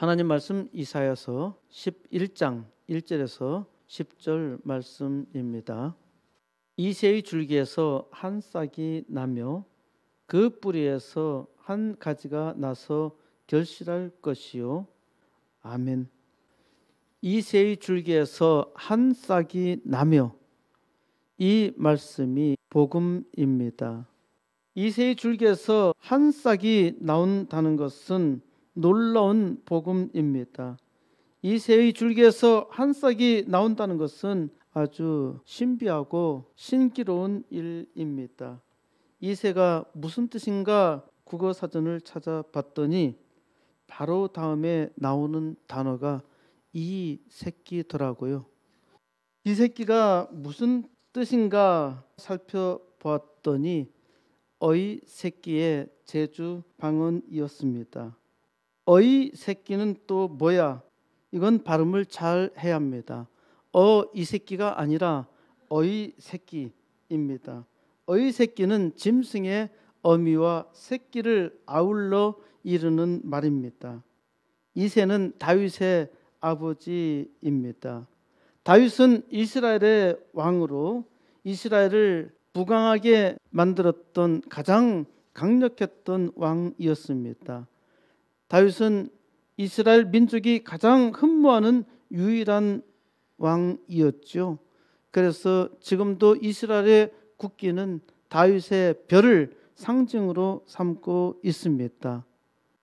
하나님 말씀 이사야서 11장 1절에서 10절 말씀입니다. 이새의 줄기에서 한 싹이 나며 그 뿌리에서 한 가지가 나서 결실할 것이요. 아멘. 이새의 줄기에서 한 싹이 나며, 이 말씀이 복음입니다. 이새의 줄기에서 한 싹이 나온다는 것은 놀라운 복음입니다. 이새의 줄기에서 한 싹이 나온다는 것은 아주 신비하고 신기로운 일입니다. 이새가 무슨 뜻인가 국어 사전을 찾아봤더니 바로 다음에 나오는 단어가 이 새끼더라고요. 이 새끼가 무슨 뜻인가 살펴보았더니 어이 새끼의 제주 방언이었습니다. 어이 새끼는 또 뭐야? 이건 발음을 잘 해야 합니다. 이 새끼가 아니라 어이 새끼입니다. 어이 새끼는 짐승의 어미와 새끼를 아울러 이르는 말입니다. 이새는 다윗의 아버지입니다. 다윗은 이스라엘의 왕으로 이스라엘을 부강하게 만들었던 가장 강력했던 왕이었습니다. 다윗은 이스라엘 민족이 가장 흠모하는 유일한 왕이었죠. 그래서 지금도 이스라엘의 국기는 다윗의 별을 상징으로 삼고 있습니다.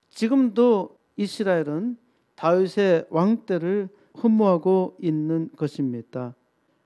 지금도 이스라엘은 다윗의 왕때를 흠모하고 있는 것입니다.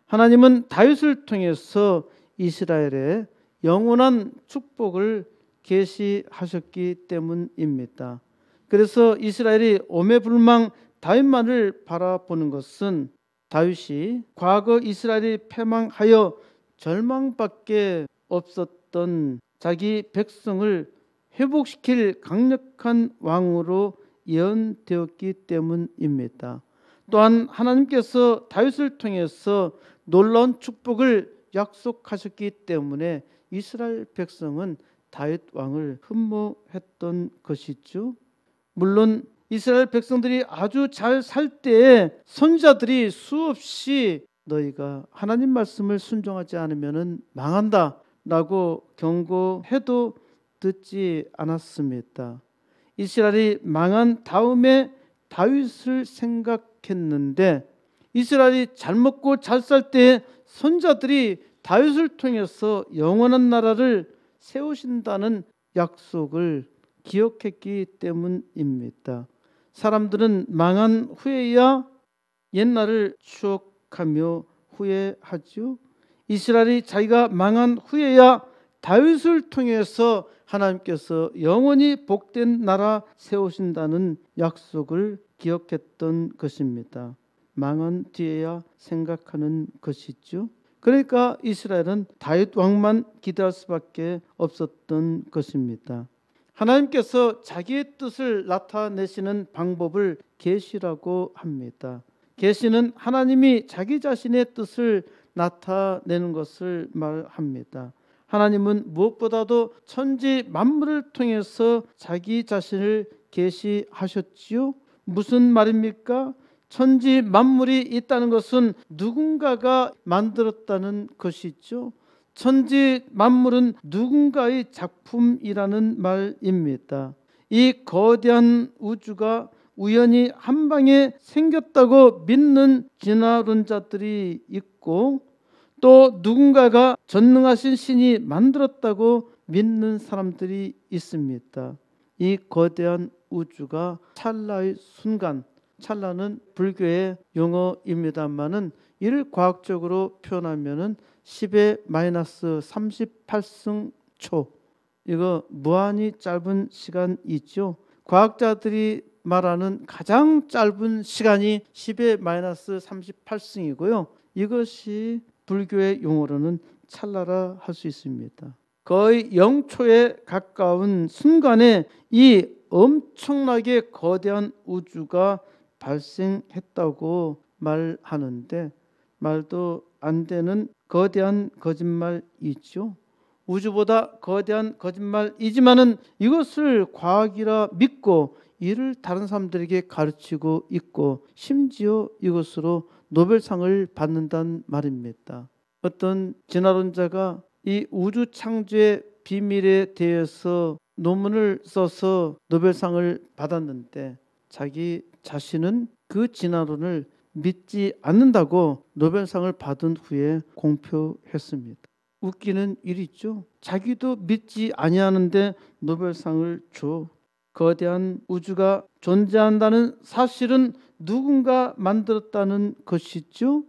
하나님은 다윗을 통해서 이스라엘의 영원한 축복을 계시하셨기 때문입니다. 그래서 이스라엘이 오매불망 다윗만을 바라보는 것은 다윗이 과거 이스라엘이 패망하여 절망밖에 없었던 자기 백성을 회복시킬 강력한 왕으로 예언되었기 때문입니다. 또한 하나님께서 다윗을 통해서 놀라운 축복을 약속하셨기 때문에 이스라엘 백성은 다윗 왕을 흠모했던 것이죠. 물론 이스라엘 백성들이 아주 잘 살 때에 선지자들이 수없이 너희가 하나님 말씀을 순종하지 않으면 망한다 라고 경고해도 듣지 않았습니다. 이스라엘이 망한 다음에 다윗을 생각했는데 이스라엘이 잘 먹고 잘 살 때에 선지자들이 다윗을 통해서 영원한 나라를 세우신다는 약속을 기억했기 때문입니다. 사람들은 망한 후에야 옛날을 추억하며 후회하죠. 이스라엘이 자기가 망한 후에야 다윗을 통해서 하나님께서 영원히 복된 나라 세우신다는 약속을 기억했던 것입니다. 망한 뒤에야 생각하는 것이죠. 그러니까 이스라엘은 다윗 왕만 기대할 수밖에 없었던 것입니다. 하나님께서 자기의 뜻을 나타내시는 방법을 계시라고 합니다. 계시는 하나님이 자기 자신의 뜻을 나타내는 것을 말합니다. 하나님은 무엇보다도 천지 만물을 통해서 자기 자신을 계시하셨지요. 무슨 말입니까? 천지 만물이 있다는 것은 누군가가 만들었다는 것이죠. 천지 만물은 누군가의 작품이라는 말입니다. 이 거대한 우주가 우연히 한 방에 생겼다고 믿는 진화론자들이 있고 또 누군가가 전능하신 신이 만들었다고 믿는 사람들이 있습니다. 이 거대한 우주가 찰나의 순간, 찰나는 불교의 용어입니다만은 이를 과학적으로 표현하면은 10의 마이너스 38승 초, 이거 무한히 짧은 시간이죠. 과학자들이 말하는 가장 짧은 시간이 10의 마이너스 38승이고요. 이것이 불교의 용어로는 찰나라 할 수 있습니다. 거의 0초에 가까운 순간에 이 엄청나게 거대한 우주가 발생했다고 말하는데 말도 안 되는 거대한 거짓말이죠. 우주보다 거대한 거짓말이지만은 이것을 과학이라 믿고 이를 다른 사람들에게 가르치고 있고 심지어 이것으로 노벨상을 받는단 말입니다. 어떤 진화론자가 이 우주 창조의 비밀에 대해서 논문을 써서 노벨상을 받았는데 자기 자신은 그 진화론을 믿지 않는다고 노벨상을 받은 후에 공표했습니다. 웃기는 일이죠. 자기도 믿지 아니하는데 노벨상을 줘. 거대한 우주가 존재한다는 사실은 누군가 만들었다는 것이죠.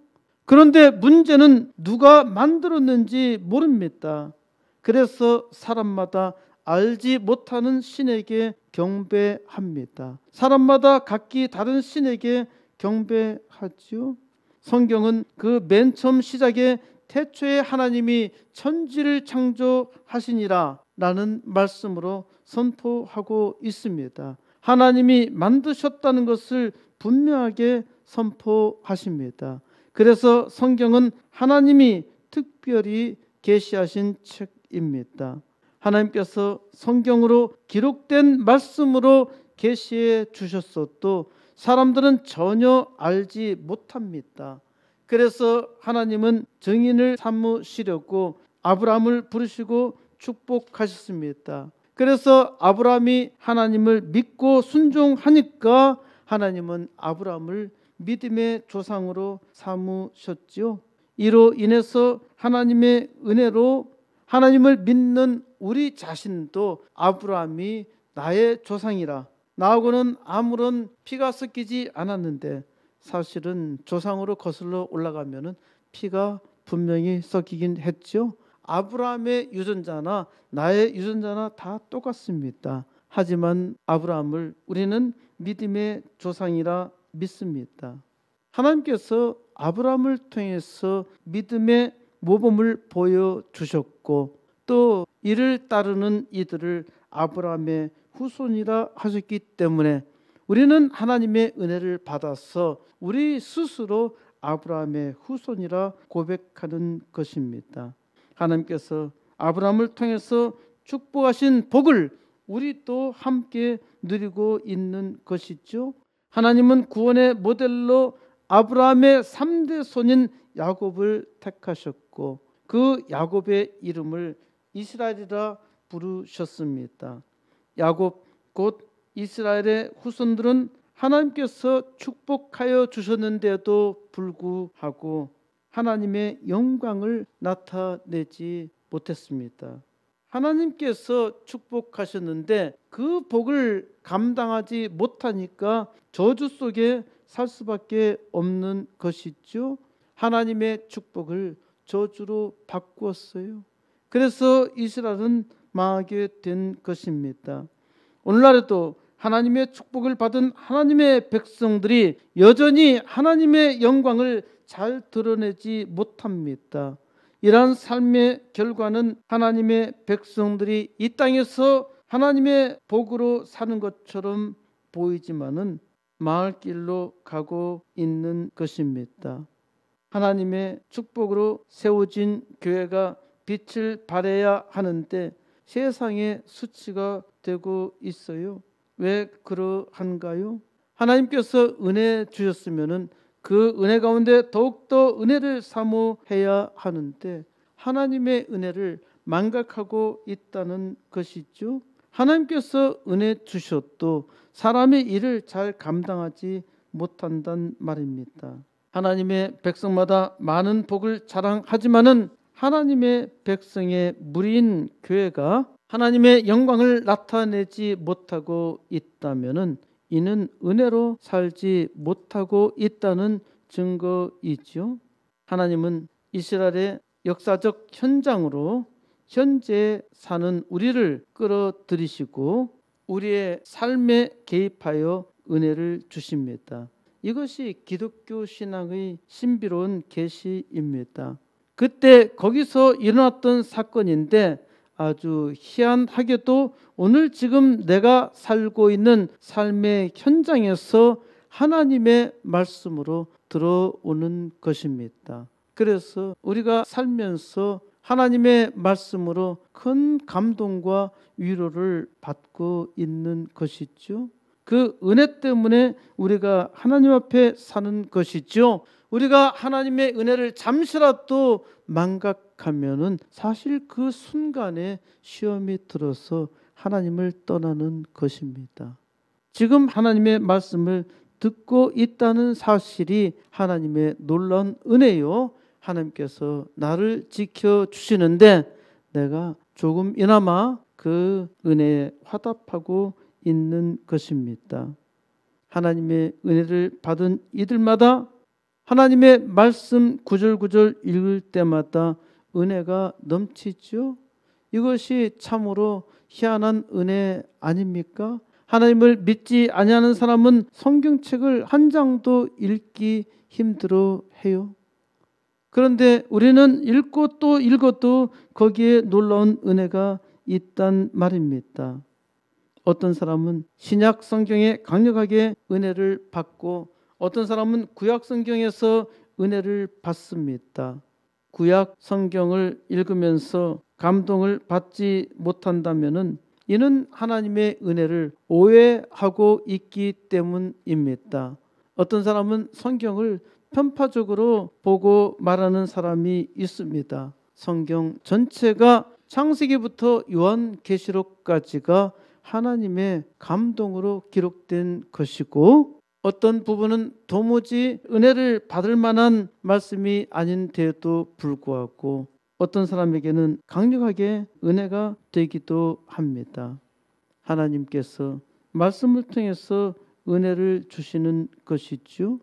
그런데 문제는 누가 만들었는지 모릅니다. 그래서 사람마다 알지 못하는 신에게 경배합니다. 사람마다 각기 다른 신에게 경배하지요. 성경은 그 맨 처음 시작에 태초에 하나님이 천지를 창조하시니라 라는 말씀으로 선포하고 있습니다. 하나님이 만드셨다는 것을 분명하게 선포하십니다. 그래서 성경은 하나님이 특별히 계시하신 책입니다. 하나님께서 성경으로 기록된 말씀으로 계시해 주셨어도 사람들은 전혀 알지 못합니다. 그래서 하나님은 증인을 삼으시려고 아브라함을 부르시고 축복하셨습니다. 그래서 아브라함이 하나님을 믿고 순종하니까 하나님은 아브라함을 믿음의 조상으로 삼으셨지요. 이로 인해서 하나님의 은혜로 하나님을 믿는 우리 자신도 아브라함이 나의 조상이라, 나하고는 아무런 피가 섞이지 않았는데 사실은 조상으로 거슬러 올라가면은 피가 분명히 섞이긴 했죠. 아브라함의 유전자나 나의 유전자나 다 똑같습니다. 하지만 아브라함을 우리는 믿음의 조상이라 믿습니다. 하나님께서 아브라함을 통해서 믿음의 모범을 보여주셨고 또 이를 따르는 이들을 아브라함의 후손이라 하셨기 때문에 우리는 하나님의 은혜를 받아서 우리 스스로 아브라함의 후손이라 고백하는 것입니다. 하나님께서 아브라함을 통해서 축복하신 복을 우리도 함께 누리고 있는 것이죠. 하나님은 구원의 모델로 아브라함의 3대 손인 야곱을 택하셨고 그 야곱의 이름을 이스라엘이라 부르셨습니다. 야곱 곧 이스라엘의 후손들은 하나님께서 축복하여 주셨는데도 불구하고 하나님의 영광을 나타내지 못했습니다. 하나님께서 축복하셨는데 그 복을 감당하지 못하니까 저주 속에 살 수밖에 없는 것이죠. 하나님의 축복을 저주로 바꾸었어요. 그래서 이스라엘은 망하게 된 것입니다. 오늘날에도 하나님의 축복을 받은 하나님의 백성들이 여전히 하나님의 영광을 잘 드러내지 못합니다. 이러한 삶의 결과는 하나님의 백성들이 이 땅에서 하나님의 복으로 사는 것처럼 보이지만은 망할 길로 가고 있는 것입니다. 하나님의 축복으로 세워진 교회가 빛을 발해야 하는데 세상의 수치가 되고 있어요. 왜 그러한가요? 하나님께서 은혜 주셨으면은 그 은혜 가운데 더욱더 은혜를 사모해야 하는데 하나님의 은혜를 망각하고 있다는 것이죠. 하나님께서 은혜 주셔도 사람의 일을 잘 감당하지 못한단 말입니다. 하나님의 백성마다 많은 복을 자랑하지만은 하나님의 백성의 무리인 교회가 하나님의 영광을 나타내지 못하고 있다면은 이는 은혜로 살지 못하고 있다는 증거이죠. 하나님은 이스라엘의 역사적 현장으로 현재 사는 우리를 끌어들이시고 우리의 삶에 개입하여 은혜를 주십니다. 이것이 기독교 신앙의 신비로운 계시입니다. 그때 거기서 일어났던 사건인데 아주 희한하게도 오늘 지금 내가 살고 있는 삶의 현장에서 하나님의 말씀으로 들어오는 것입니다. 그래서 우리가 살면서 하나님의 말씀으로 큰 감동과 위로를 받고 있는 것이죠. 그 은혜 때문에 우리가 하나님 앞에 사는 것이죠. 우리가 하나님의 은혜를 잠시라도 망각하면은 사실 그 순간에 시험이 들어서 하나님을 떠나는 것입니다. 지금 하나님의 말씀을 듣고 있다는 사실이 하나님의 놀라운 은혜요. 하나님께서 나를 지켜주시는데 내가 조금이나마 그 은혜에 화답하고 있는 것입니다. 하나님의 은혜를 받은 이들마다 하나님의 말씀 구절구절 읽을 때마다 은혜가 넘치죠. 이것이 참으로 희한한 은혜 아닙니까? 하나님을 믿지 아니하는 사람은 성경책을 한 장도 읽기 힘들어 해요. 그런데 우리는 읽고 또 읽어도 거기에 놀라운 은혜가 있단 말입니다. 어떤 사람은 신약 성경에 강력하게 은혜를 받고 어떤 사람은 구약 성경에서 은혜를 받습니다. 구약 성경을 읽으면서 감동을 받지 못한다면은 이는 하나님의 은혜를 오해하고 있기 때문입니다. 어떤 사람은 성경을 편파적으로 보고 말하는 사람이 있습니다. 성경 전체가 창세기부터 요한계시록까지가 하나님의 감동으로 기록된 것이고 어떤 부분은 도무지 은혜를 받을 만한 말씀이 아닌데도 불구하고 어떤 사람에게는 강력하게 은혜가 되기도 합니다. 하나님께서 말씀을 통해서 은혜를 주시는 것이죠.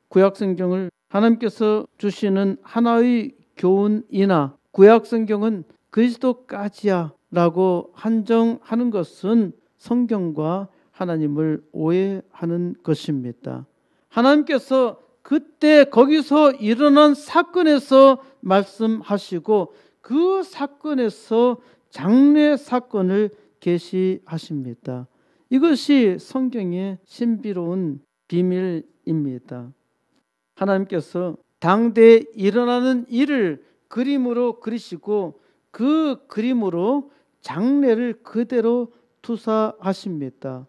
구약성경을 하나님께서 주시는 하나의 교훈이나 구약성경은 그리스도까지야 라고 한정하는 것은 성경과 하나님을 오해하는 것입니다. 하나님께서 그때 거기서 일어난 사건에서 말씀하시고 그 사건에서 장래 사건을 계시하십니다. 이것이 성경의 신비로운 비밀입니다. 하나님께서 당대에 일어나는 일을 그림으로 그리시고 그 그림으로 장래를 그대로 투사하십니다.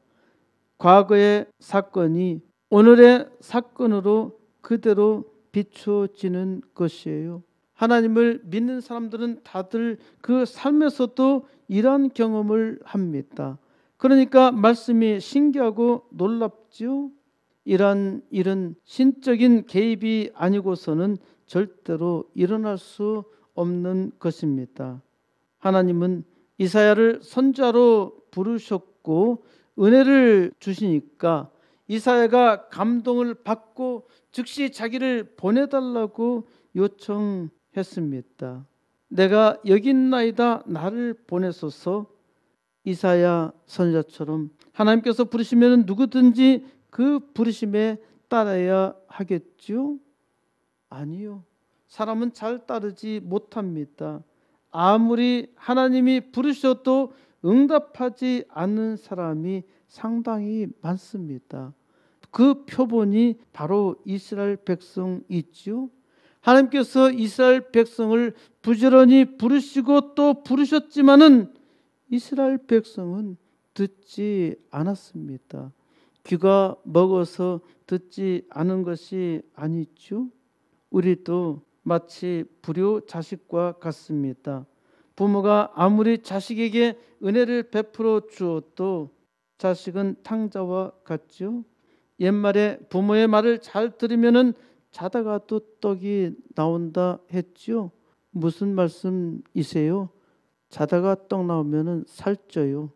과거의 사건이 오늘의 사건으로 그대로 비춰지는 것이에요. 하나님을 믿는 사람들은 다들 그 삶에서도 이러한 경험을 합니다. 그러니까 말씀이 신기하고 놀랍죠. 이러한 일은 신적인 개입이 아니고서는 절대로 일어날 수 없는 것입니다. 하나님은 이사야를 선지자로 부르셨고 은혜를 주시니까 이사야가 감동을 받고 즉시 자기를 보내달라고 요청했습니다. 내가 여기 있나이다 나를 보내소서. 이사야 선지자처럼 하나님께서 부르시면 누구든지 그 부르심에 따라야 하겠죠? 아니요. 사람은 잘 따르지 못합니다. 아무리 하나님이 부르셔도 응답하지 않는 사람이 상당히 많습니다. 그 표본이 바로 이스라엘 백성이죠. 하나님께서 이스라엘 백성을 부지런히 부르시고 또 부르셨지만은 이스라엘 백성은 듣지 않았습니다. 귀가 먹어서 듣지 않은 것이 아니죠. 우리도 마치 불효 자식과 같습니다. 부모가 아무리 자식에게 은혜를 베풀어 주어도 자식은 탕자와 같죠. 옛말에 부모의 말을 잘 들으면은 자다가도 떡이 나온다 했죠. 무슨 말씀이세요? 자다가 떡 나오면은 살쪄요.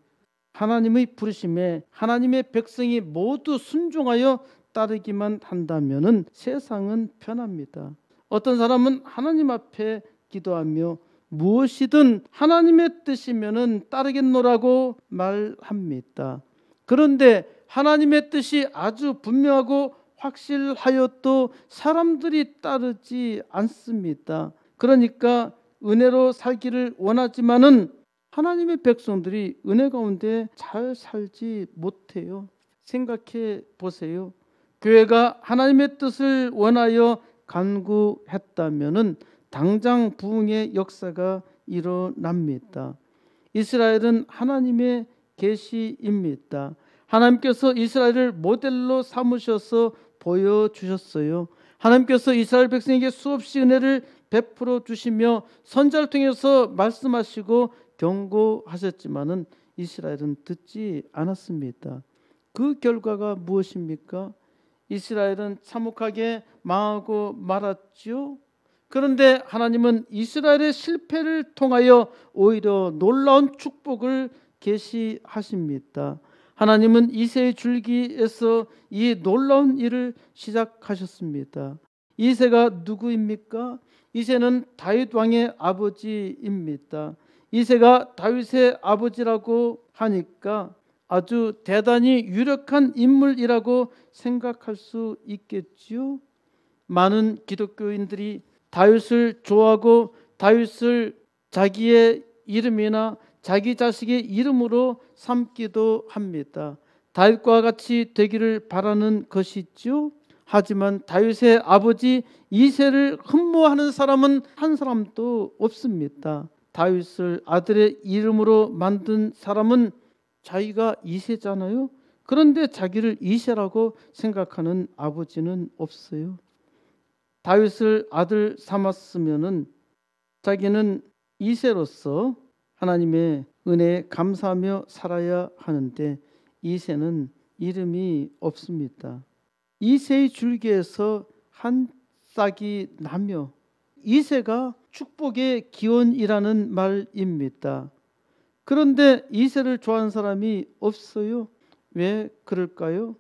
하나님의 부르심에 하나님의 백성이 모두 순종하여 따르기만 한다면은 세상은 편합니다. 어떤 사람은 하나님 앞에 기도하며 무엇이든 하나님의 뜻이면은 따르겠노라고 말합니다. 그런데 하나님의 뜻이 아주 분명하고 확실하여도 사람들이 따르지 않습니다. 그러니까 은혜로 살기를 원하지만은 하나님의 백성들이 은혜 가운데 잘 살지 못해요. 생각해 보세요. 교회가 하나님의 뜻을 원하여 간구했다면은 당장 부흥의 역사가 일어납니다. 이스라엘은 하나님의 계시입니다. 하나님께서 이스라엘을 모델로 삼으셔서 보여주셨어요. 하나님께서 이스라엘 백성에게 수없이 은혜를 베풀어 주시며 선지자를 통해서 말씀하시고 경고하셨지만은 이스라엘은 듣지 않았습니다. 그 결과가 무엇입니까? 이스라엘은 참혹하게 망하고 말았죠. 그런데 하나님은 이스라엘의 실패를 통하여 오히려 놀라운 축복을 계시하십니다. 하나님은 이새의 줄기에서 이 놀라운 일을 시작하셨습니다. 이새가 누구입니까? 이새는 다윗 왕의 아버지입니다. 이새가 다윗의 아버지라고 하니까 아주 대단히 유력한 인물이라고 생각할 수 있겠지요. 많은 기독교인들이 다윗을 좋아하고 다윗을 자기의 이름이나 자기 자식의 이름으로 삼기도 합니다. 다윗과 같이 되기를 바라는 것이죠. 하지만 다윗의 아버지 이새를 흠모하는 사람은 한 사람도 없습니다. 다윗을 아들의 이름으로 만든 사람은 자기가 이새잖아요. 그런데 자기를 이새라고 생각하는 아버지는 없어요. 다윗을 아들 삼았으면은 자기는 이새로서 하나님의 은혜에 감사하며 살아야 하는데 이새는 이름이 없습니다. 이새의 줄기에서 한 싹이 나며 이새가 축복의 기원이라는 말입니다. 그런데 이새를 좋아하는 사람이 없어요. 왜 그럴까요?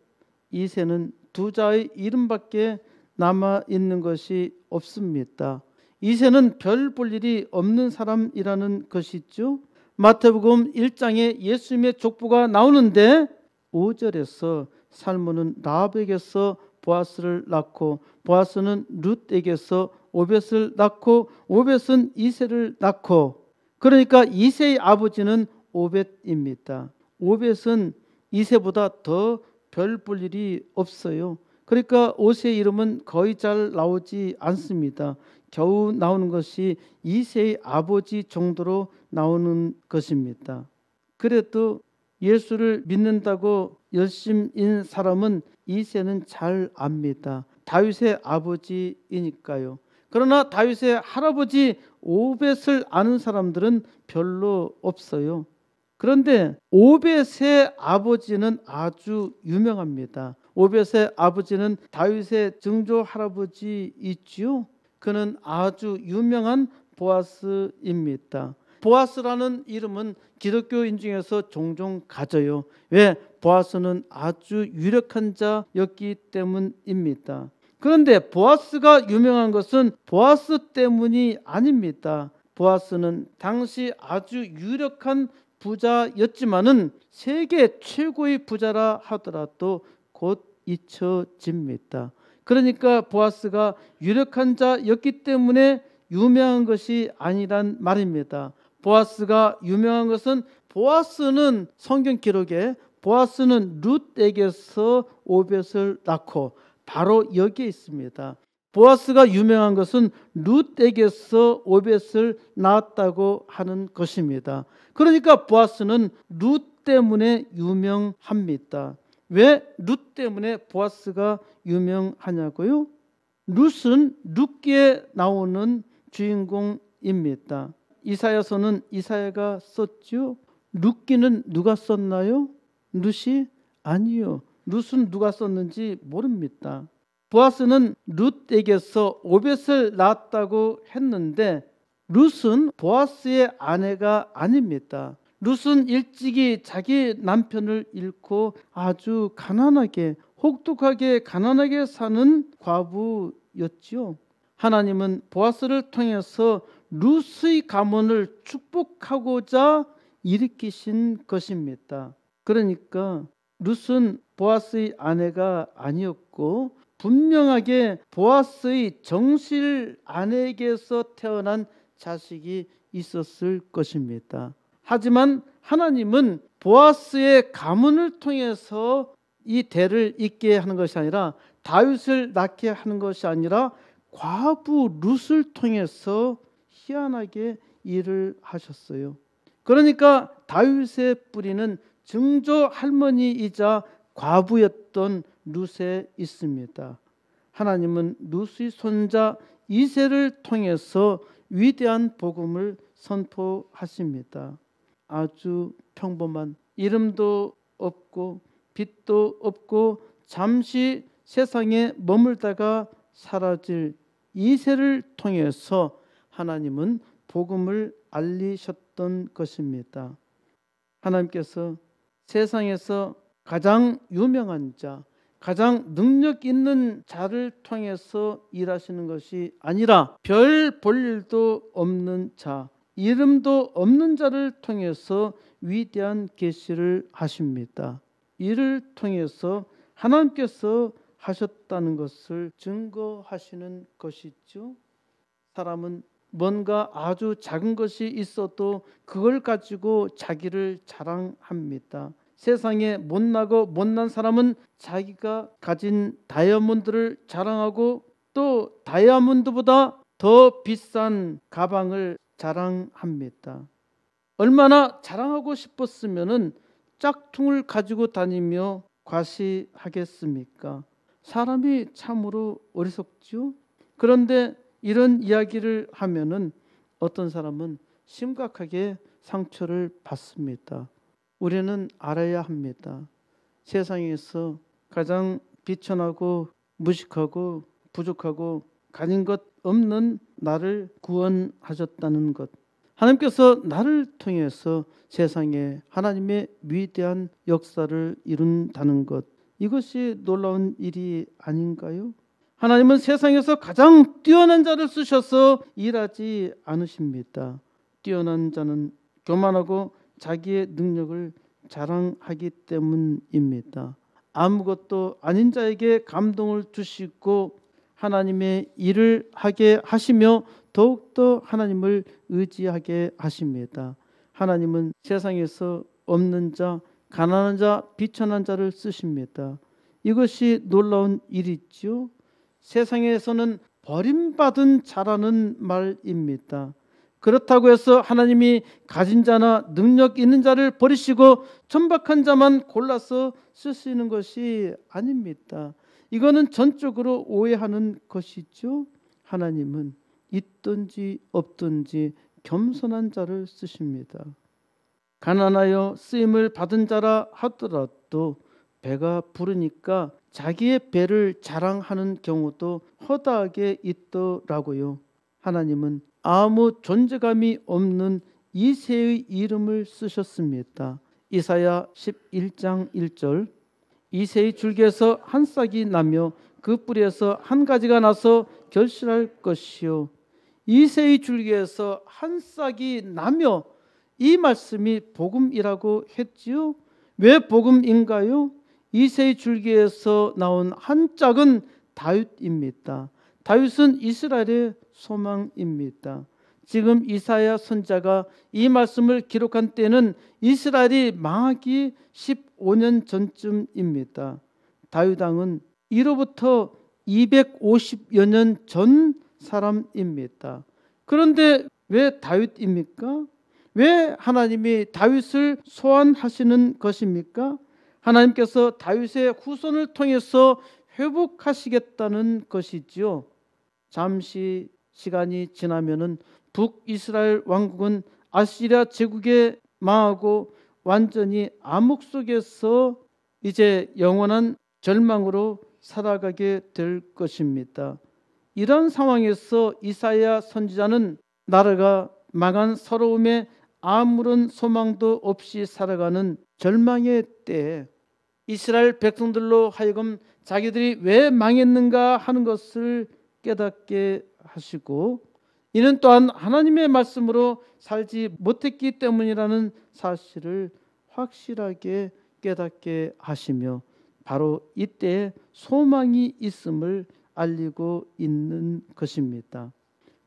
이새는 두 자의 이름밖에 남아 있는 것이 없습니다. 이새는 별 볼 일이 없는 사람이라는 것이죠. 마태복음 1장에 예수님의 족보가 나오는데 5절에서 살몬은 라합에게서 보아스를 낳고 보아스는 룻에게서 오벳을 낳고 오벳은 이새를 낳고, 그러니까 이새의 아버지는 오벳입니다. 오벳은 이새보다 더 별 볼 일이 없어요. 그러니까 오새의 이름은 거의 잘 나오지 않습니다. 겨우 나오는 것이 이새의 아버지 정도로 나오는 것입니다. 그래도 예수를 믿는다고 열심인 사람은 이새는 잘 압니다. 다윗의 아버지이니까요. 그러나 다윗의 할아버지 오벳을 아는 사람들은 별로 없어요. 그런데 오벳의 아버지는 아주 유명합니다. 오벳의 아버지는 다윗의 증조 할아버지 있지요. 그는 아주 유명한 보아스입니다. 보아스라는 이름은 기독교인 중에서 종종 가져요. 왜? 보아스는 아주 유력한 자였기 때문입니다. 그런데 보아스가 유명한 것은 보아스 때문이 아닙니다. 보아스는 당시 아주 유력한 부자였지만은 세계 최고의 부자라 하더라도 곧 잊혀집니다. 그러니까 보아스가 유력한 자였기 때문에 유명한 것이 아니란 말입니다. 보아스가 유명한 것은 보아스는 성경 기록에 보아스는 룻에게서 오벳을 낳고 바로 여기에 있습니다. 보아스가 유명한 것은 룻에게서 오벳을 낳았다고 하는 것입니다. 그러니까 보아스는 룻 때문에 유명합니다. 왜 룻 때문에 보아스가 유명하냐고요? 룻은 룻기에 나오는 주인공입니다. 이사야서는 이사야가 썼죠. 룻기는 누가 썼나요? 룻이? 아니요. 룻은 누가 썼는지 모릅니다. 보아스는 룻에게서 오벳을 낳았다고 했는데 룻은 보아스의 아내가 아닙니다. 룻은 일찍이 자기 남편을 잃고 아주 가난하게 혹독하게 가난하게 사는 과부였지요. 하나님은 보아스를 통해서 룻의 가문을 축복하고자 일으키신 것입니다. 그러니까 룻은 보아스의 아내가 아니었고 분명하게 보아스의 정실 아내에게서 태어난 자식이 있었을 것입니다. 하지만 하나님은 보아스의 가문을 통해서 이 대를 잇게 하는 것이 아니라 다윗을 낳게 하는 것이 아니라 과부 룻을 통해서 희한하게 일을 하셨어요. 그러니까 다윗의 뿌리는 증조 할머니이자 과부였던 룻에 있습니다. 하나님은 룻의 손자 이새를 통해서 위대한 복음을 선포하십니다. 아주 평범한, 이름도 없고 빛도 없고 잠시 세상에 머물다가 사라질 이새를 통해서 하나님은 복음을 알리셨던 것입니다. 하나님께서 세상에서 가장 유명한 자, 가장 능력 있는 자를 통해서 일하시는 것이 아니라 별 볼 일도 없는 자, 이름도 없는 자를 통해서 위대한 계시를 하십니다. 이를 통해서 하나님께서 하셨다는 것을 증거하시는 것이죠. 사람은 뭔가 아주 작은 것이 있어도 그걸 가지고 자기를 자랑합니다. 세상에 못나고 못난 사람은 자기가 가진 다이아몬드를 자랑하고 또 다이아몬드보다 더 비싼 가방을 자랑합니다. 얼마나 자랑하고 싶었으면은 짝퉁을 가지고 다니며 과시하겠습니까? 사람이 참으로 어리석죠. 그런데 이런 이야기를 하면은 어떤 사람은 심각하게 상처를 받습니다. 우리는 알아야 합니다. 세상에서 가장 비천하고 무식하고 부족하고 가진 것 없는 나를 구원하셨다는 것, 하나님께서 나를 통해서 세상에 하나님의 위대한 역사를 이룬다는 것, 이것이 놀라운 일이 아닌가요? 하나님은 세상에서 가장 뛰어난 자를 쓰셔서 일하지 않으십니다. 뛰어난 자는 교만하고 자기의 능력을 자랑하기 때문입니다. 아무것도 아닌 자에게 감동을 주시고 하나님의 일을 하게 하시며 더욱더 하나님을 의지하게 하십니다. 하나님은 세상에서 없는 자, 가난한 자, 비천한 자를 쓰십니다. 이것이 놀라운 일이죠. 세상에서는 버림받은 자라는 말입니다. 그렇다고 해서 하나님이 가진 자나 능력 있는 자를 버리시고 천박한 자만 골라서 쓰시는 것이 아닙니다. 이거는 전적으로 오해하는 것이죠. 하나님은 있든지 없든지 겸손한 자를 쓰십니다. 가난하여 쓰임을 받은 자라 하더라도 배가 부르니까 자기의 배를 자랑하는 경우도 허다하게 있더라고요. 하나님은 아무 존재감이 없는 이새의 이름을 쓰셨습니다. 이사야 11장 1절, 이새의 줄기에서 한 싹이 나며 그 뿌리에서 한 가지가 나서 결실할 것이요. 이새의 줄기에서 한 싹이 나며, 이 말씀이 복음이라고 했지요. 왜 복음인가요? 이새의 줄기에서 나온 한 짝은 다윗입니다. 다윗은 이스라엘의 소망입니다. 지금 이사야 선지자가 이 말씀을 기록한 때는 이스라엘이 망하기 15년 전쯤입니다. 다윗 왕은 이로부터 250여 년 전 사람입니다. 그런데 왜 다윗입니까? 왜 하나님이 다윗을 소환하시는 것입니까? 하나님께서 다윗의 후손을 통해서 회복하시겠다는 것이지요. 잠시 시간이 지나면은 북이스라엘 왕국은 아시리아 제국에 망하고 완전히 암흑 속에서 이제 영원한 절망으로 살아가게 될 것입니다. 이런 상황에서 이사야 선지자는 나라가 망한 서러움에 아무런 소망도 없이 살아가는 절망의 때에 이스라엘 백성들로 하여금 자기들이 왜 망했는가 하는 것을 깨닫게 하시고, 이는 또한 하나님의 말씀으로 살지 못했기 때문이라는 사실을 확실하게 깨닫게 하시며, 바로 이때에 소망이 있음을 알리고 있는 것입니다.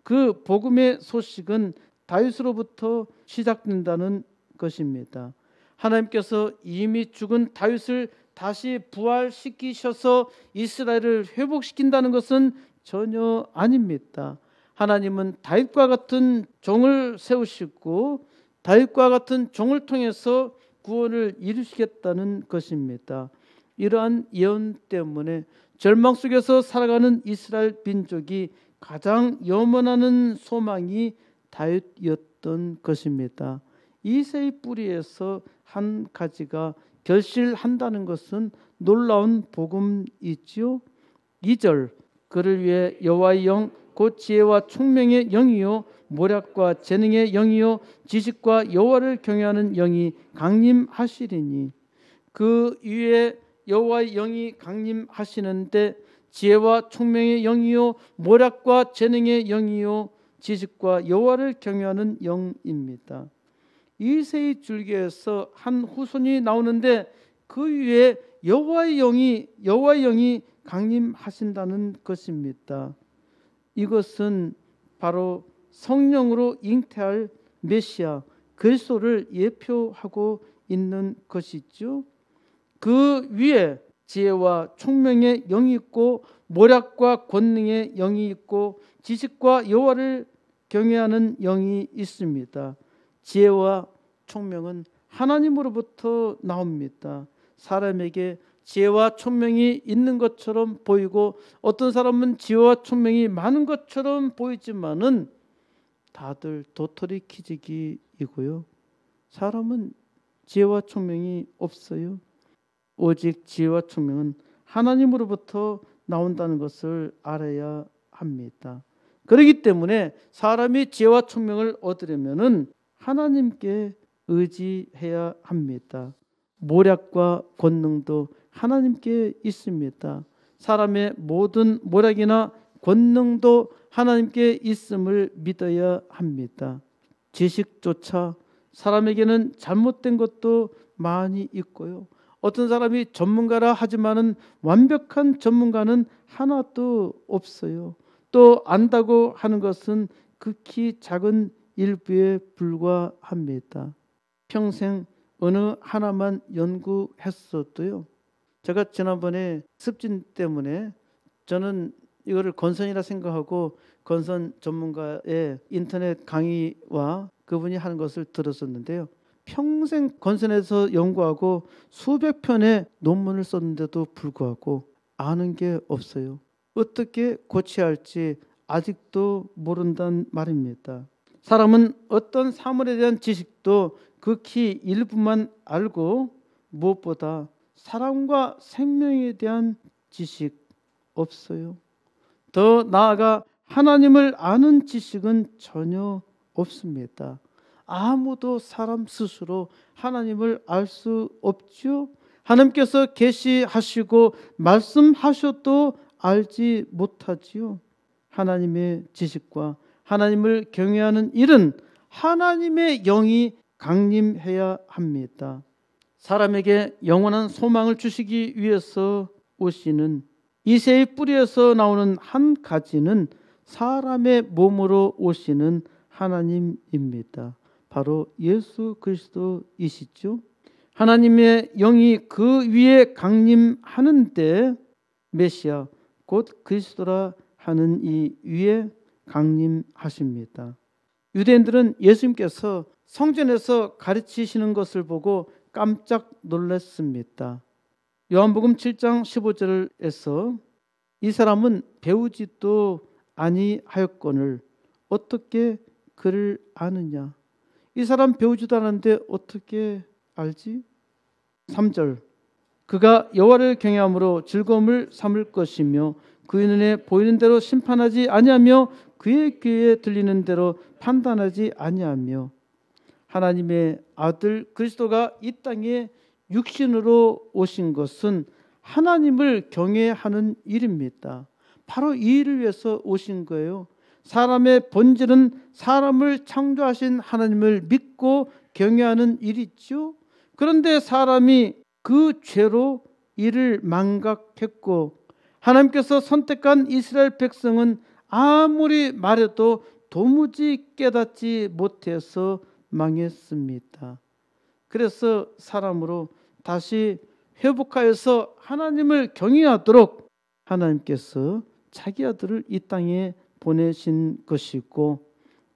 그 복음의 소식은 다윗으로부터 시작된다는 것입니다. 하나님께서 이미 죽은 다윗을 다시 부활시키셔서 이스라엘을 회복시킨다는 것은 전혀 아닙니다. 하나님은 다윗과 같은 종을 세우시고 다윗과 같은 종을 통해서 구원을 이루시겠다는 것입니다. 이러한 예언 때문에 절망 속에서 살아가는 이스라엘 민족이 가장 염원하는 소망이 다윗이었던 것입니다. 이새의 뿌리에서 한 가지가 결실한다는 것은 놀라운 복음이지요. 2절 그를 위해 여호와의 영 곧 지혜와 총명의 영이요 모략과 재능의 영이요 지식과 여호와를 경외하는 영이 강림하시리니 그 위에 여호와의 영이 강림하시는데 지혜와 총명의 영이요 모략과 재능의 영이요 지식과 여호와를 경외하는 영입니다. 이새의 줄기에서 한 후손이 나오는데 그 위에 여호와의 영이 강림하신다는 것입니다. 이것은 바로 성령으로 잉태할 메시아 그리스도를 예표하고 있는 것이죠. 그 위에 지혜와 총명의 영이 있고 모략과 권능의 영이 있고 지식과 여호와를 경외하는 영이 있습니다. 지혜와 총명은 하나님으로부터 나옵니다. 사람에게 지혜와 총명이 있는 것처럼 보이고 어떤 사람은 지혜와 총명이 많은 것처럼 보이지만은 다들 도토리 키재기이고요. 사람은 지혜와 총명이 없어요. 오직 지혜와 총명은 하나님으로부터 나온다는 것을 알아야 합니다. 그렇기 때문에 사람이 지혜와 총명을 얻으려면은 하나님께 의지해야 합니다. 모략과 권능도 하나님께 있습니다. 사람의 모든 모략이나 권능도 하나님께 있음을 믿어야 합니다. 지식조차 사람에게는 잘못된 것도 많이 있고요. 어떤 사람이 전문가라 하지만은 완벽한 전문가는 하나도 없어요. 또 안다고 하는 것은 극히 작은 일부에 불과합니다. 평생 어느 하나만 연구했어도요. 제가 지난번에 습진 때문에 저는 이거를 건선이라 생각하고 건선 전문가의 인터넷 강의와 그분이 하는 것을 들었었는데요. 평생 건선에서 연구하고 수백 편의 논문을 썼는데도 불구하고 아는 게 없어요. 어떻게 고쳐야 할지 아직도 모른단 말입니다. 사람은 어떤 사물에 대한 지식도 극히 일부만 알고 무엇보다 사람과 생명에 대한 지식 없어요. 더 나아가 하나님을 아는 지식은 전혀 없습니다. 아무도 사람 스스로 하나님을 알 수 없죠. 하나님께서 계시하시고 말씀하셔도 알지 못하지요. 하나님의 지식과 하나님을 경외하는 일은 하나님의 영이 강림해야 합니다. 사람에게 영원한 소망을 주시기 위해서 오시는 이새의 뿌리에서 나오는 한 가지는 사람의 몸으로 오시는 하나님입니다. 바로 예수 그리스도이시죠. 하나님의 영이 그 위에 강림하는데 메시아 곧 그리스도라 하는 이 위에 강림하십니다. 유대인들은 예수님께서 성전에서 가르치시는 것을 보고 깜짝 놀랐습니다. 요한복음 7장 15절에서 이 사람은 배우지도 아니하였거늘 어떻게 그를 아느냐. 이 사람 배우지도 않았는데 어떻게 알지? 3절 그가 여호와를 경외함으로 즐거움을 삼을 것이며 그의 눈에 보이는 대로 심판하지 아니하며 그의 귀에 들리는 대로 판단하지 아니하며 하나님의 아들 그리스도가 이 땅에 육신으로 오신 것은 하나님을 경외하는 일입니다. 바로 이 일을 위해서 오신 거예요. 사람의 본질은 사람을 창조하신 하나님을 믿고 경외하는 일이죠. 그런데 사람이 그 죄로 이를 망각했고 하나님께서 선택한 이스라엘 백성은 아무리 말해도 도무지 깨닫지 못해서 망했습니다. 그래서 사람으로 다시 회복하여서 하나님을 경외하도록 하나님께서 자기 아들을 이 땅에 보내신 것이고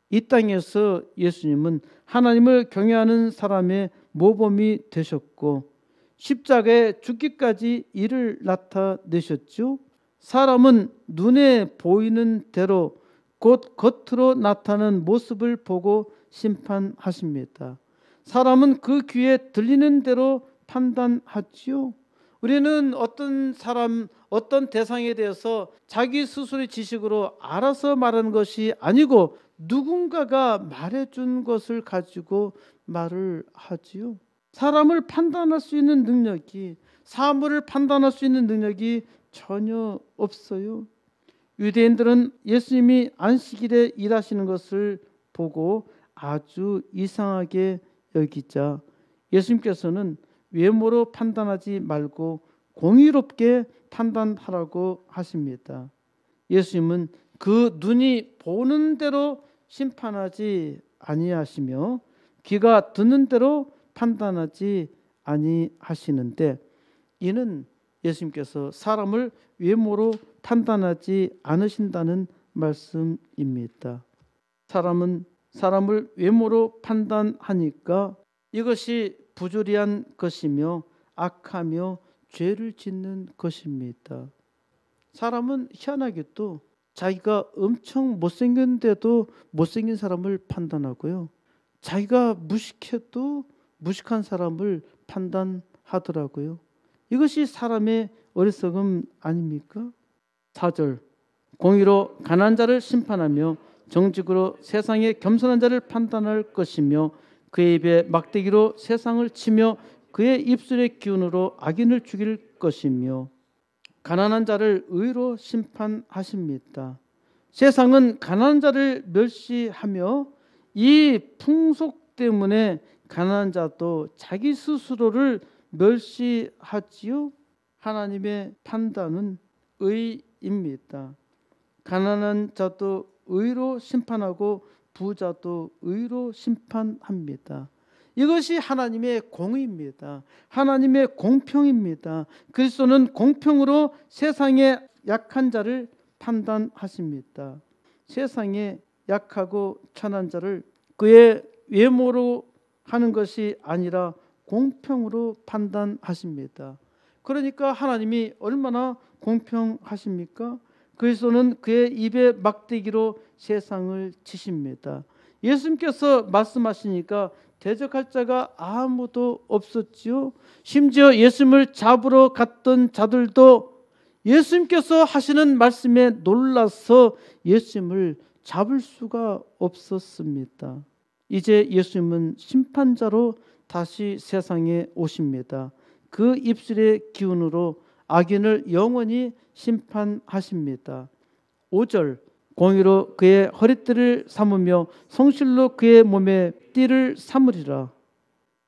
이 땅에서 예수님은 하나님을 경외하는 사람의 모범이 되셨고 십자가에 죽기까지 이를 나타내셨죠. 사람은 눈에 보이는 대로 곧 겉으로 나타나는 모습을 보고 심판하십니다. 사람은 그 귀에 들리는 대로 판단하지요. 우리는 어떤 사람, 어떤 대상에 대해서 자기 스스로의 지식으로 알아서 말하는 것이 아니고 누군가가 말해준 것을 가지고 말을 하지요. 사람을 판단할 수 있는 능력이, 사물을 판단할 수 있는 능력이 전혀 없어요. 유대인들은 예수님이 안식일에 일하시는 것을 보고 아주 이상하게 여기자 예수님께서는 외모로 판단하지 말고 공의롭게 판단하라고 하십니다. 예수님은 그 눈이 보는 대로 심판하지 아니하시며 귀가 듣는 대로 판단하지 아니하시는데, 이는 예수님께서 사람을 외모로 판단하지 않으신다는 말씀입니다. 사람은 사람을 외모로 판단하니까 이것이 부조리한 것이며 악하며 죄를 짓는 것입니다. 사람은 희한하게도 자기가 엄청 못생겼는데도 못생긴 사람을 판단하고요, 자기가 무식해도 무식한 사람을 판단하더라고요. 이것이 사람의 어리석음 아닙니까? 4절, 공의로 가난한 자를 심판하며 정직으로 세상의 겸손한 자를 판단할 것이며 그의 입에 막대기로 세상을 치며 그의 입술의 기운으로 악인을 죽일 것이며 가난한 자를 의로 심판하십니다. 세상은 가난한 자를 멸시하며 이 풍속 때문에 가난한 자도 자기 스스로를 멸시하지요. 하나님의 판단은 의입니다. 가난한 자도 의로 심판하고 부자도 의로 심판합니다. 이것이 하나님의 공의입니다. 하나님의 공평입니다. 그리스도는 공평으로 세상의 약한 자를 판단하십니다. 세상에 약하고 천한 자를 그의 외모로 하는 것이 아니라 공평으로 판단하십니다. 그러니까 하나님이 얼마나 공평하십니까? 그리스도는 그의 입에 막대기로 세상을 치십니다. 예수님께서 말씀하시니까 대적할 자가 아무도 없었지요. 심지어 예수님을 잡으러 갔던 자들도 예수님께서 하시는 말씀에 놀라서 예수님을 잡을 수가 없었습니다. 이제 예수님은 심판자로 다시 세상에 오십니다. 그 입술의 기운으로 악인을 영원히 심판하십니다. 5절, 공의로 그의 허리띠를 삼으며 성실로 그의 몸에 띠를 삼으리라.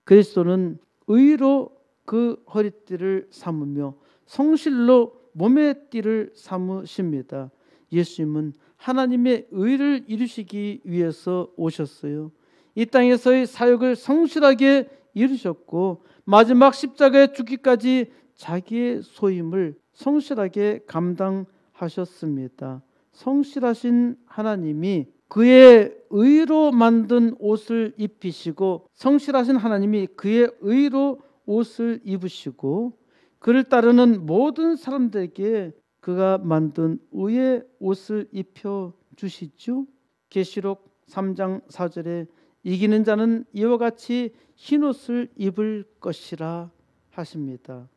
그리스도는 의로 그 허리띠를 삼으며 성실로 몸의 띠를 삼으십니다. 예수님은 하나님의 의를 이루시기 위해서 오셨어요. 이 땅에서의 사역을 성실하게 이루셨고 마지막 십자가에 죽기까지 자기의 소임을 성실하게 감당하셨습니다. 성실하신 하나님이 그의 의로 만든 옷을 입히시고 성실하신 하나님이 그의 의로 옷을 입으시고 그를 따르는 모든 사람들에게 그가 만든 의의 옷을 입혀 주시죠. 계시록 3장 4절에 이기는 자는 이와 같이 흰 옷을 입을 것이라 하십니다.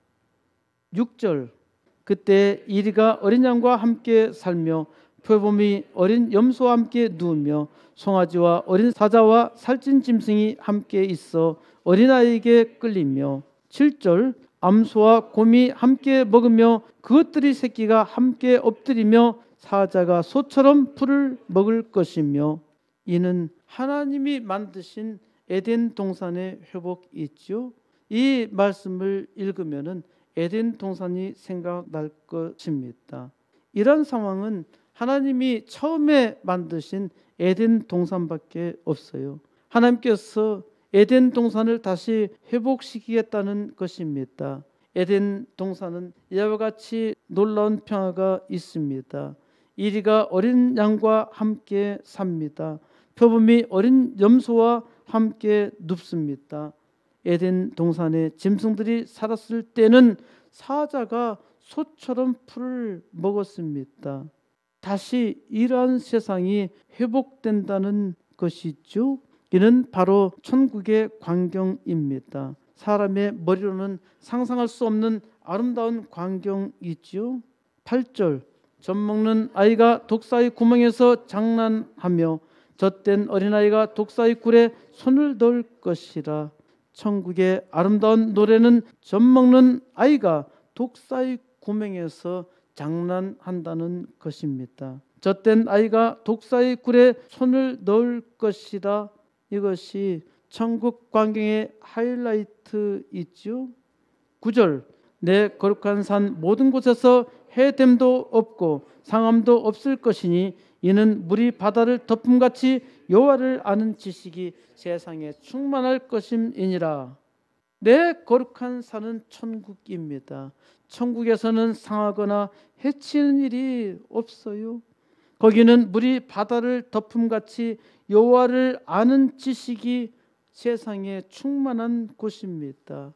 6절, 그때 이리가 어린 양과 함께 살며 표범이 어린 염소와 함께 누우며 송아지와 어린 사자와 살찐 짐승이 함께 있어 어린아이에게 끌리며 7절, 암소와 곰이 함께 먹으며 그것들이 새끼가 함께 엎드리며 사자가 소처럼 풀을 먹을 것이며 이는 하나님이 만드신 에덴 동산의 회복이 있죠. 이 말씀을 읽으면은 에덴 동산이 생각날 것입니다. 이런 상황은 하나님이 처음에 만드신 에덴 동산밖에 없어요. 하나님께서 에덴 동산을 다시 회복시키겠다는 것입니다. 에덴 동산은 이와 같이 놀라운 평화가 있습니다. 이리가 어린 양과 함께 삽니다. 표범이 어린 염소와 함께 눕습니다. 에덴 동산에 짐승들이 살았을 때는 사자가 소처럼 풀을 먹었습니다. 다시 이러한 세상이 회복된다는 것이죠. 이는 바로 천국의 광경입니다. 사람의 머리로는 상상할 수 없는 아름다운 광경이지요. 8절 젖먹는 아이가 독사의 구멍에서 장난하며 젖된 어린아이가 독사의 굴에 손을 넣을 것이라. 천국의 아름다운 노래는 젖먹는 아이가 독사의 구멍에서 장난한다는 것입니다. 젖된 아이가 독사의 굴에 손을 넣을 것이라. 이것이 천국 광경의 하이라이트이죠. 9절 내 거룩한 산 모든 곳에서 해됨도 없고 상함도 없을 것이니 이는 물이 바다를 덮음같이 여호와를 아는 지식이 세상에 충만할 것임이니라. 내 거룩한 산은 천국입니다. 천국에서는 상하거나 해치는 일이 없어요. 거기는 물이 바다를 덮음같이 여호와를 아는 지식이 세상에 충만한 곳입니다.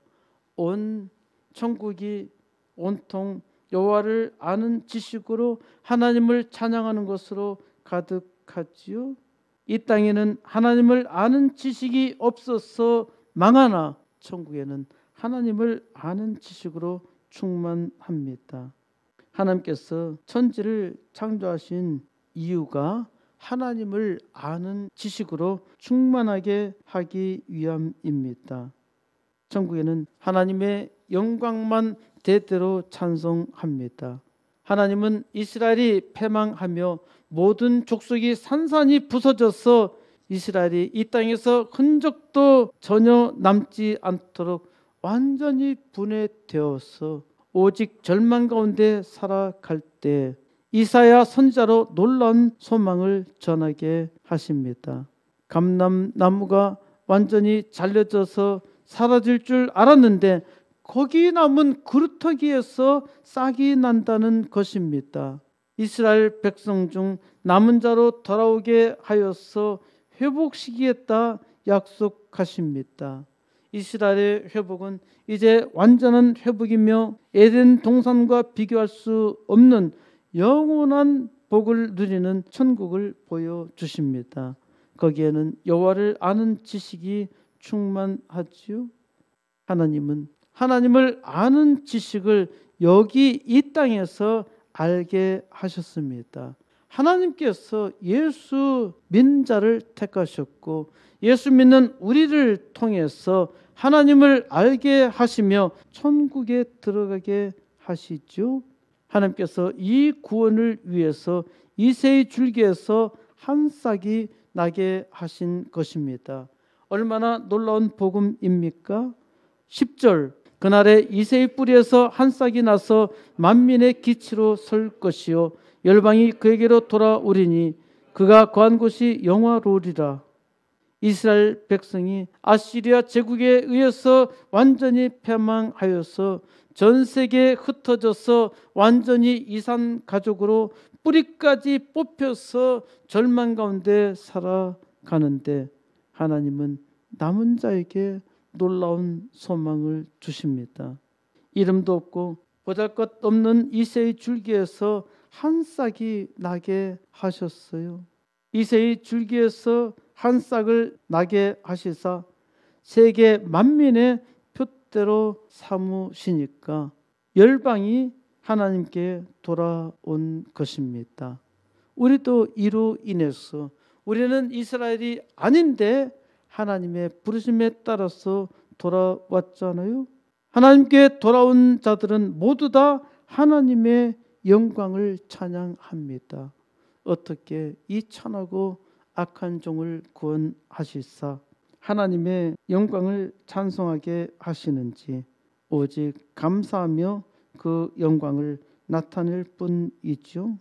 온 천국이 온통 여호와를 아는 지식으로 하나님을 찬양하는 것으로 가득하지요. 이 땅에는 하나님을 아는 지식이 없어서 망하나 천국에는 하나님을 아는 지식으로 충만합니다. 하나님께서 천지를 창조하신 이유가 하나님을 아는 지식으로 충만하게 하기 위함입니다. 천국에는 하나님의 영광만 대대로 찬송합니다. 하나님은 이스라엘이 패망하며 모든 족속이 산산이 부서져서 이스라엘이 이 땅에서 흔적도 전혀 남지 않도록 완전히 분해되어서 오직 절망 가운데 살아갈 때 이사야 선지자로 놀라운 소망을 전하게 하십니다. 감람나무가 완전히 잘려져서 사라질 줄 알았는데 거기 남은 그루터기에서 싹이 난다는 것입니다. 이스라엘 백성 중 남은 자로 돌아오게 하여서 회복시키겠다 약속하십니다. 이스라엘의 회복은 이제 완전한 회복이며 에덴 동산과 비교할 수 없는 영원한 복을 누리는 천국을 보여주십니다. 거기에는 여호와를 아는 지식이 충만하지요. 하나님은 하나님을 아는 지식을 여기 이 땅에서 알게 하셨습니다. 하나님께서 예수 믿는 자를 택하셨고 예수 믿는 우리를 통해서 하나님을 알게 하시며 천국에 들어가게 하시죠. 하나님께서 이 구원을 위해서 이새의 줄기에서 한 싹이 나게 하신 것입니다. 얼마나 놀라운 복음입니까? 10절 그날에 이새의 뿌리에서 한 싹이 나서 만민의 기치로 설 것이요 열방이 그에게로 돌아오리니 그가 거한 곳이 영화로우리라. 이스라엘 백성이 아시리아 제국에 의해서 완전히 패망하여서 전 세계에 흩어져서 완전히 이산 가족으로 뿌리까지 뽑혀서 절망 가운데 살아가는데 하나님은 남은 자에게 놀라운 소망을 주십니다. 이름도 없고 보잘것없는 이새의 줄기에서 한 싹이 나게 하셨어요. 이새의 줄기에서 한 싹을 나게 하시사 세계 만민의 표대로 삼으시니까 열방이 하나님께 돌아온 것입니다. 우리도 이로 인해서 우리는 이스라엘이 아닌데 하나님의 부르심에 따라서 돌아왔잖아요. 하나님께 돌아온 자들은 모두 다 하나님의 영광을 찬양합니다. 어떻게 이 천하고 악한 종을 구원하시사 하나님의 영광을 찬송하게 하시는지 오직 감사하며 그 영광을 나타낼 뿐이죠.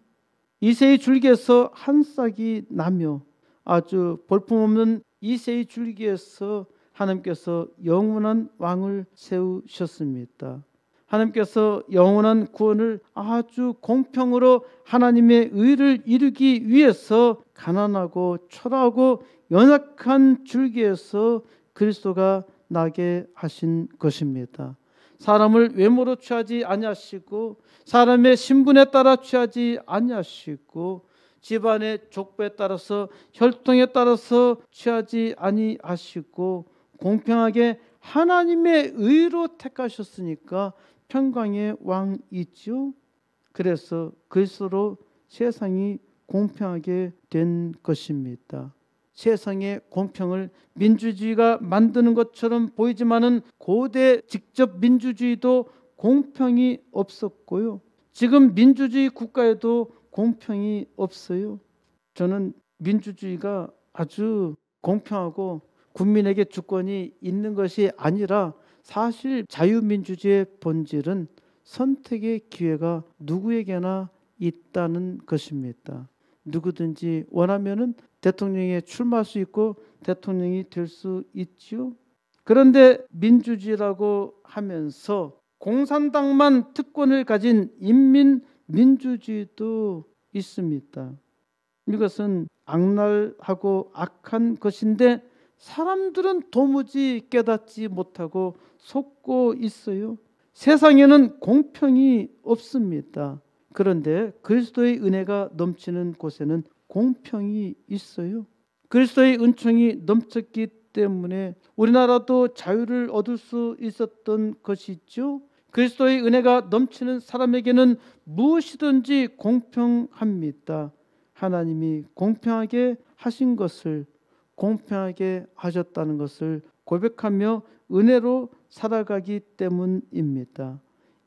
이새의 줄기에서 한 싹이 나며 아주 볼품없는 이새의 줄기에서 하나님께서 영원한 왕을 세우셨습니다. 하나님께서 영원한 구원을 아주 공평으로 하나님의 의를 이루기 위해서 가난하고 초라하고 연약한 줄기에서 그리스도가 나게 하신 것입니다. 사람을 외모로 취하지 아니하시고 사람의 신분에 따라 취하지 아니하시고 집안의 족보에 따라서 혈통에 따라서 취하지 아니하시고 공평하게 하나님의 의로 택하셨으니까 평강의 왕이죠. 그래서 그리스도로 세상이 공평하게 된 것입니다. 세상의 공평을 민주주의가 만드는 것처럼 보이지만은 고대 직접 민주주의도 공평이 없었고요. 지금 민주주의 국가에도 공평이 없어요. 저는 민주주의가 아주 공평하고 국민에게 주권이 있는 것이 아니라 사실 자유민주주의의 본질은 선택의 기회가 누구에게나 있다는 것입니다. 누구든지 원하면은 대통령에 출마할 수 있고 대통령이 될 수 있지요. 그런데 민주주의라고 하면서 공산당만 특권을 가진 인민민주주의도 있습니다. 이것은 악랄하고 악한 것인데 사람들은 도무지 깨닫지 못하고 속고 있어요. 세상에는 공평이 없습니다. 그런데 그리스도의 은혜가 넘치는 곳에는 공평이 있어요. 그리스도의 은총이 넘쳤기 때문에 우리나라도 자유를 얻을 수 있었던 것이죠. 그리스도의 은혜가 넘치는 사람에게는 무엇이든지 공평합니다. 하나님이 공평하게 하신 것을, 공평하게 하셨다는 것을 고백하며 은혜로 살아가기 때문입니다.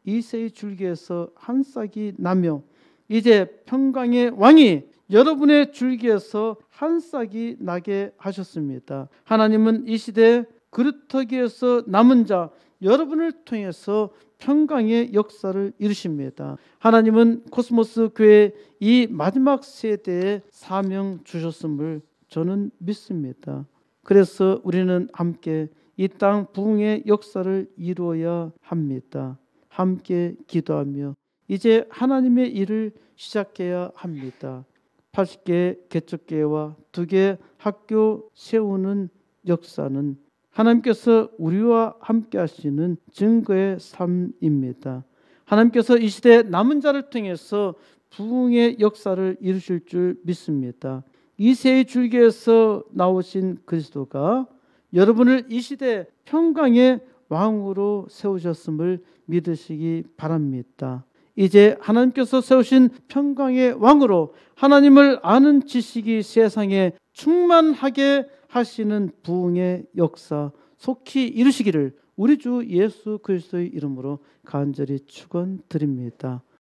이새의 줄기에서 한 싹이 나며 이제 평강의 왕이 여러분의 줄기에서 한 싹이 나게 하셨습니다. 하나님은 이 시대 그루터기에서 남은 자 여러분을 통해서 평강의 역사를 이루십니다. 하나님은 코스모스 교회 이 마지막 세대에 사명 주셨음을 저는 믿습니다. 그래서 우리는 함께 이 땅 부흥의 역사를 이루어야 합니다. 함께 기도하며 이제 하나님의 일을 시작해야 합니다. 80개 개척교회와 2개 학교 세우는 역사는 하나님께서 우리와 함께 하시는 증거의 삶입니다. 하나님께서 이 시대 남은 자를 통해서 부흥의 역사를 이루실 줄 믿습니다. 이새의 줄기에서 나오신 그리스도가 여러분을 이 시대 평강의 왕으로 세우셨음을 믿으시기 바랍니다. 이제 하나님께서 세우신 평강의 왕으로 하나님을 아는 지식이 세상에 충만하게 하시는 부흥의 역사 속히 이루시기를 우리 주 예수 그리스도의 이름으로 간절히 축원드립니다.